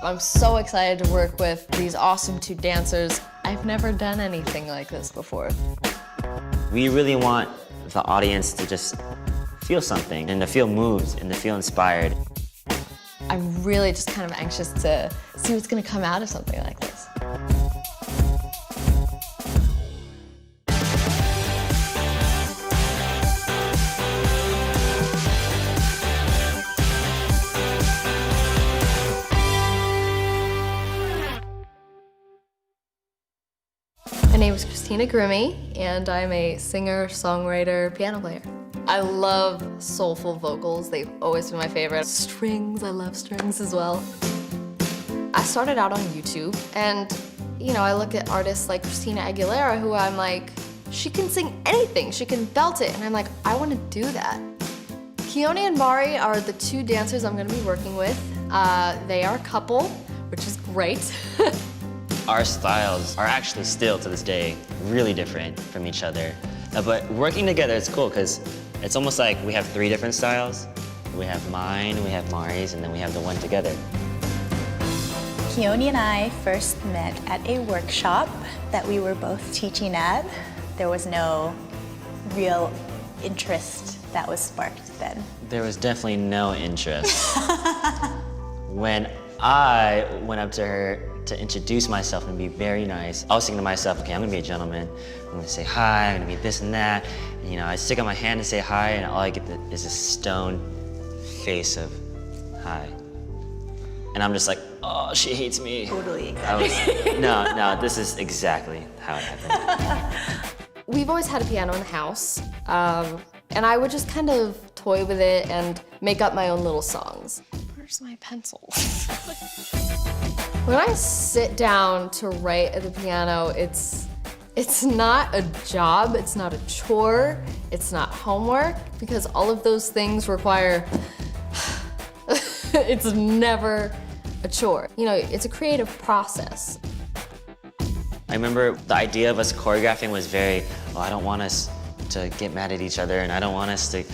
I'm so excited to work with these awesome two dancers. I've never done anything like this before. We really want the audience to just feel something and to feel moved and to feel inspired. I'm really just kind of anxious to see what's gonna come out of something like this. My name is Christina Grimmie, and I'm a singer, songwriter, piano player. I love soulful vocals. They've always been my favorite. Strings, I love strings as well. I started out on YouTube, and you know, I look at artists like Christina Aguilera, who I'm like, she can sing anything, she can belt it, and I'm like, I want to do that. Keone and Mari are the two dancers I'm gonna be working with. They are a couple, which is great. Our styles are actually still, to this day, really different from each other. But working together is cool because it's almost like we have three different styles. We have mine, we have Mari's, and then we have the one together. Keone and I first met at a workshop that we were both teaching at. There was no real interest that was sparked then. There was definitely no interest. When I went up to her to introduce myself and be very nice, I was thinking to myself, okay, I'm gonna be a gentleman. I'm gonna say hi, I'm gonna be this and that. And, you know, I stick out my hand to say hi, and all I get is a stone face of hi. And I'm just like, oh, she hates me. Totally excited. No, this is exactly how it happened. We've always had a piano in the house, and I would just kind of toy with it and make up my own little songs. Where's my pencil? When I sit down to write at the piano, it's not a job, it's not a chore, it's not homework, because all of those things require, it's never a chore. You know, it's a creative process. I remember the idea of us choreographing was very, oh, I don't want us to get mad at each other, and I don't want us to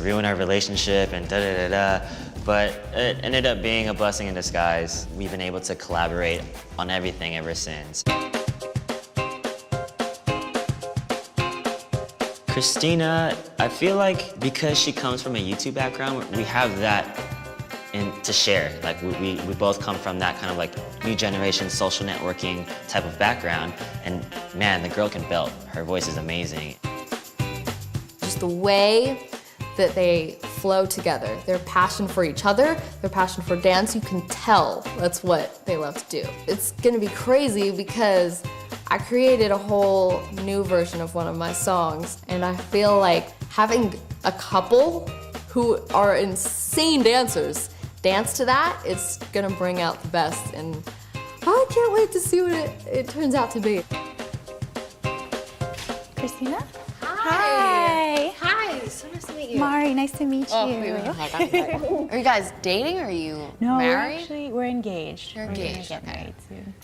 ruin our relationship, and da-da-da-da. But it ended up being a blessing in disguise. We've been able to collaborate on everything ever since. Christina, I feel like because she comes from a YouTube background, we have that to share. Like we both come from that kind of like new generation social networking type of background. And man, the girl can belt. Her voice is amazing. Just the way that they flow together, their passion for each other, their passion for dance, you can tell that's what they love to do. It's gonna be crazy because I created a whole new version of one of my songs, and I feel like having a couple who are insane dancers dance to that, it's gonna bring out the best, and I can't wait to see what it turns out to be. Christina? Hi. Hi, so nice to meet you. Mari, nice to meet you. Are you guys dating, or are you married? We're engaged. You're engaged, We're gonna get okay. married soon.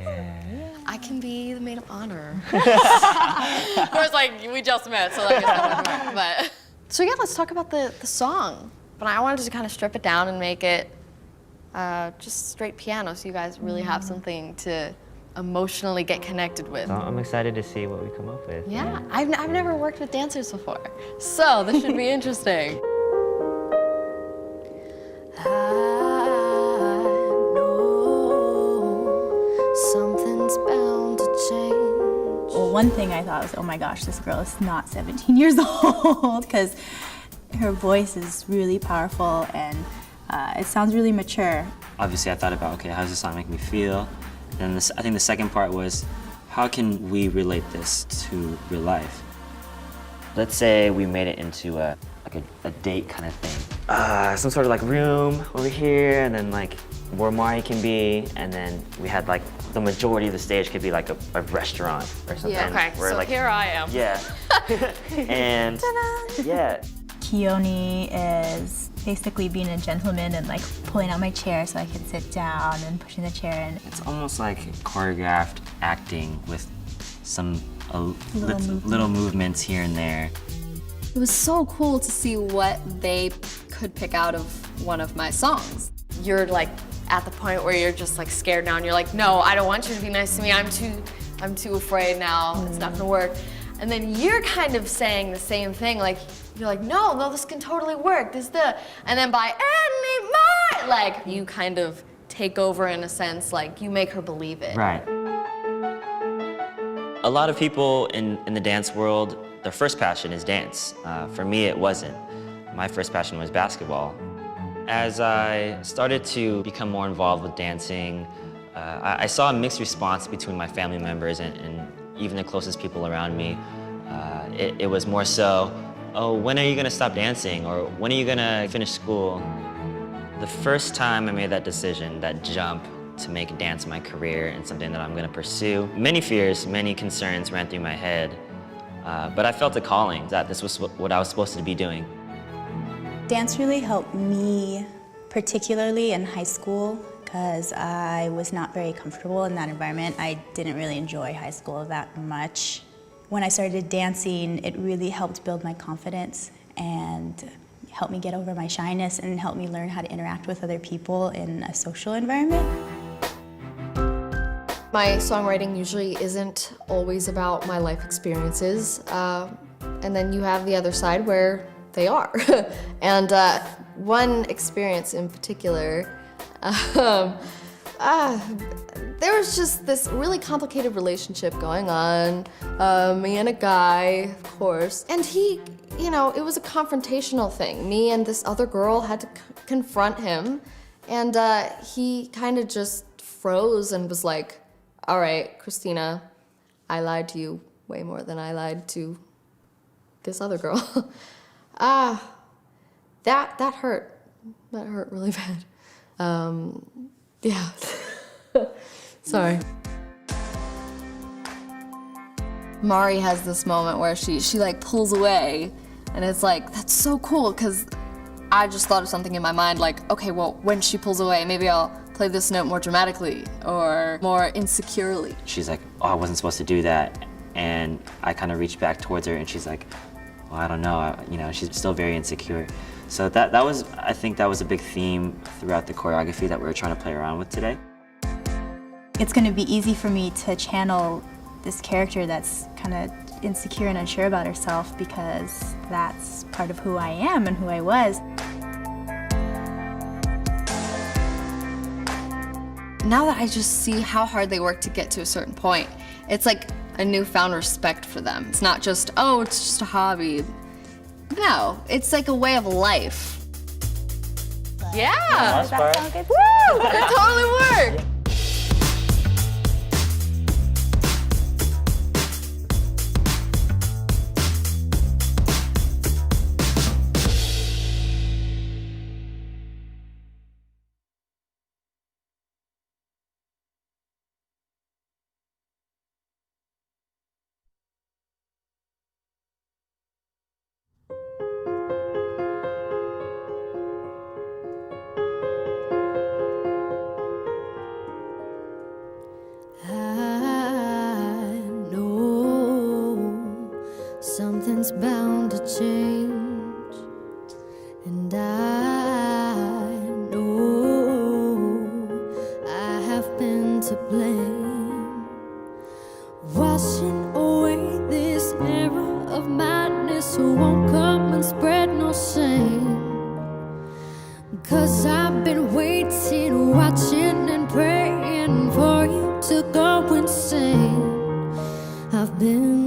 Yeah. I can be the maid of honor. Of course, like, we just met, so like, it's not gonna work, but. So yeah, let's talk about the song. But I wanted to kind of strip it down and make it just straight piano, so you guys really have something to emotionally get connected with. I'm excited to see what we come up with. Yeah, I've never worked with dancers before, so this should be interesting. Something's bound to change. Well, one thing I thought was, oh my gosh, this girl is not 17 years old, because her voice is really powerful and it sounds really mature. Obviously, I thought about, okay, how does this song make me feel? And I think the second part was, how can we relate this to real life? Let's say we made it into a date kind of thing. Some sort of like room over here, and then like where Mari can be, and then we had like the majority of the stage could be like a restaurant or something. Yeah, okay, where, so like, here I am. Yeah. And yeah. Keone is basically being a gentleman and like pulling out my chair so I can sit down and pushing the chair in. It's almost like choreographed acting with some little movements here and there. It was so cool to see what they could pick out of one of my songs. You're like at the point where you're just like scared now and you're like, no, I don't want you to be nice to me. I'm too afraid now. It's not gonna work. And then you're kind of saying the same thing. Like, you're like, no, this can totally work. And then by anymore, like you kind of take over in a sense, like you make her believe it. Right. A lot of people in the dance world, their first passion is dance. For me, it wasn't. My first passion was basketball. As I started to become more involved with dancing, I saw a mixed response between my family members and even the closest people around me. It was more so, oh, when are you gonna stop dancing? Or when are you gonna finish school? The first time I made that decision, that jump to make dance my career and something that I'm gonna pursue, many fears, many concerns ran through my head, but I felt a calling that this was what I was supposed to be doing. Dance really helped me, particularly in high school, because I was not very comfortable in that environment. I didn't really enjoy high school that much. When I started dancing, it really helped build my confidence and helped me get over my shyness and helped me learn how to interact with other people in a social environment. My songwriting usually isn't always about my life experiences, and then you have the other side where they are. And one experience in particular, there was just this really complicated relationship going on, me and a guy, of course, and he, you know, it was a confrontational thing. Me and this other girl had to confront him, and he kind of just froze and was like, all right, Christina, I lied to you way more than I lied to this other girl. That hurt. That hurt really bad. Yeah. Sorry. Mari has this moment where she like pulls away, and it's like, that's so cool, because I just thought of something in my mind like, okay, well, when she pulls away, maybe I'll play this note more dramatically or more insecurely. She's like, oh, I wasn't supposed to do that. And I kind of reached back towards her, and she's like, well, I don't know, you know, she's still very insecure. So I think that was a big theme throughout the choreography that we were trying to play around with today. It's going to be easy for me to channel this character that's kind of insecure and unsure about herself, because that's part of who I am and who I was. Now that I just see how hard they work to get to a certain point, it's like a newfound respect for them. It's not just, oh, it's just a hobby. No, it's like a way of life. Yeah! Does that sound good? Woo! It totally worked! Something's bound to change, and I know I have been to blame, washing away this era of madness who won't come and spread no shame. 'Cause I've been waiting, watching and praying for you to go insane. I've been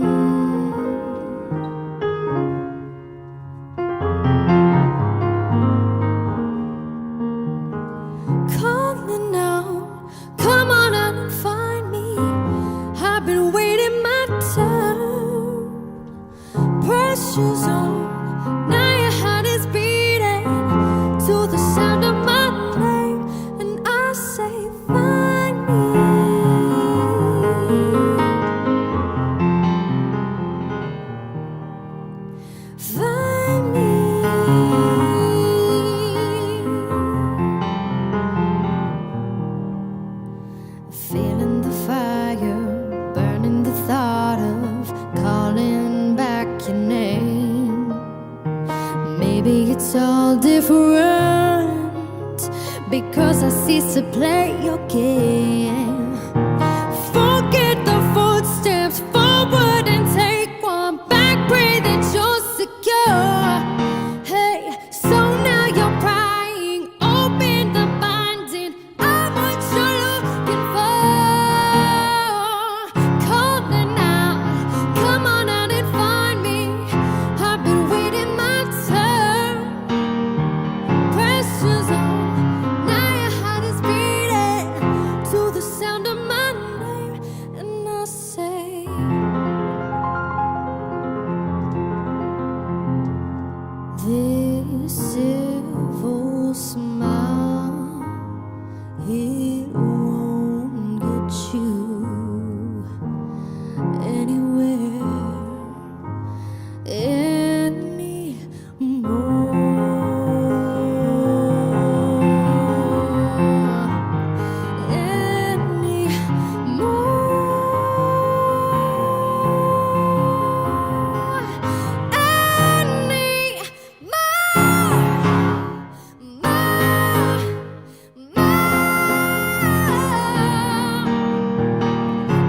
because I cease to play your game. Forget the footsteps forward and take one back, pray that you're secure. Hey, so now you're prying open the binding. I'm what you're looking for. Calling out, come on out and find me. I've been waiting my turn. Pressure's on, now your heart is beating to the sound of my name, and I say, this evil smile, it won't get you anywhere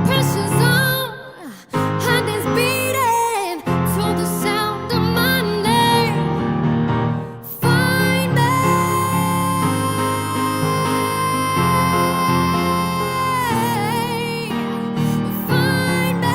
Pressure's on, heart is beating to the sound of my name. Find me, find me.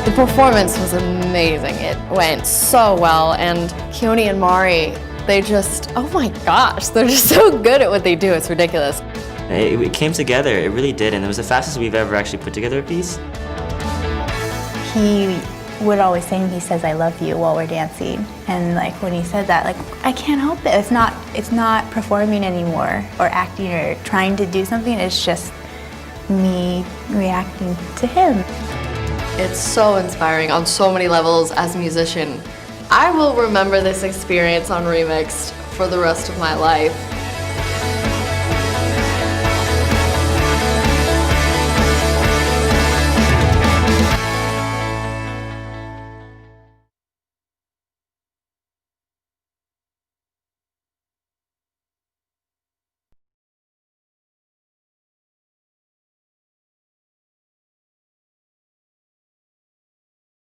The performance was amazing. It went so well, and Keone and Mari, they just, oh my gosh, they're just so good at what they do. It's ridiculous. It came together, it really did, and it was the fastest we've ever actually put together a piece. He would always sing, he says, I love you while we're dancing. And like when he said that, like, I can't help it. It's not performing anymore or acting or trying to do something. It's just me reacting to him. It's so inspiring on so many levels as a musician. I will remember this experience on Remixed for the rest of my life.